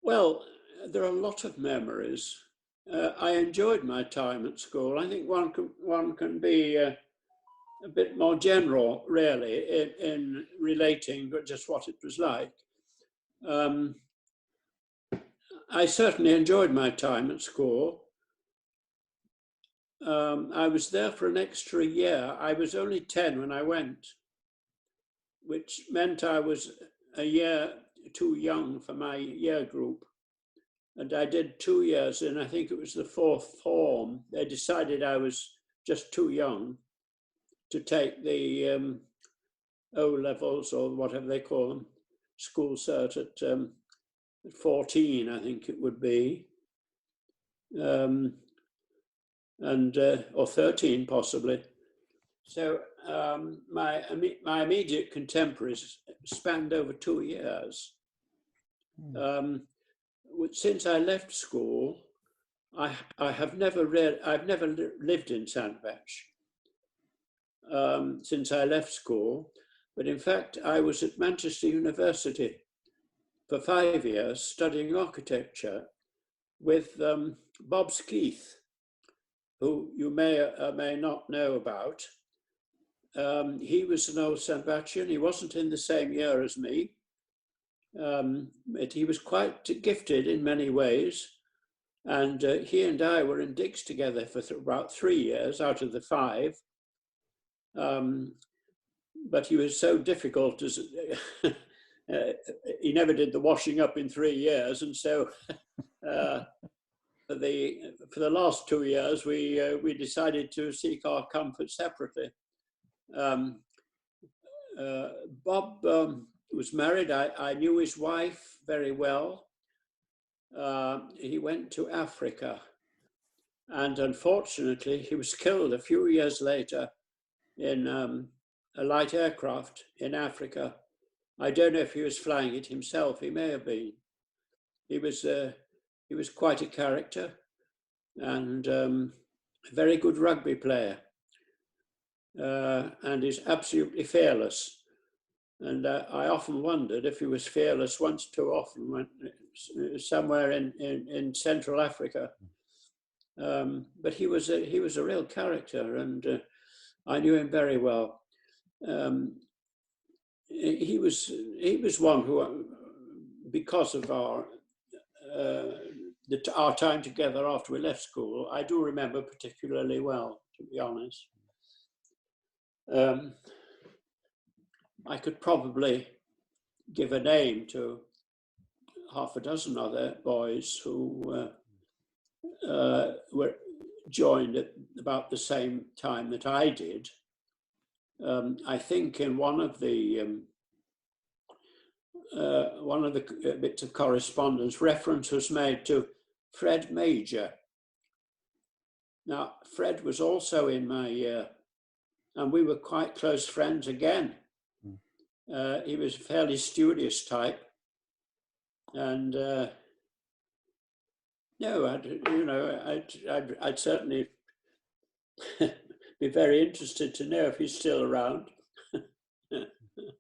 Well, there are a lot of memories. I enjoyed my time at school. I think one can be a bit more general, really, in relating just what it was like. I certainly enjoyed my time at school. I was there for an extra year. I was only 10 when I went, which meant I was a year too young for my year group. And I did 2 years in, I think it was the fourth form. They decided I was just too young to take the O-levels, or whatever they call them, school cert at 14, I think it would be, or 13 possibly. So my immediate contemporaries spanned over 2 years. Since I left school, I've never lived in Sandbach since I left school. But in fact, I was at Manchester University for 5 years studying architecture with Bob Skeeth, who you may or may not know about. He was an old Sandbachian. He wasn't in the same year as me. But he was quite gifted in many ways. And he and I were in digs together for about 3 years out of the 5. But he was so difficult as he never did the washing up in 3 years. And so for the last 2 years, we decided to seek our comfort separately. Bob was married. I knew his wife very well. He went to Africa, and unfortunately he was killed a few years later in a light aircraft in Africa. I don't know if he was flying it himself. He may have been. He was quite a character, and a very good rugby player, and is absolutely fearless. And I often wondered if he was fearless once too often, when somewhere in Central Africa. But he was a real character, and I knew him very well. He was one who, because of our time together after we left school, I do remember particularly well, to be honest. I could probably give a name to half a dozen other boys who were joined at about the same time that I did. I think in one of the bits of correspondence, reference was made to Fred Major. Now, Fred was also in my year, and we were quite close friends again. He was a fairly studious type, and I'd certainly be very interested to know if he's still around.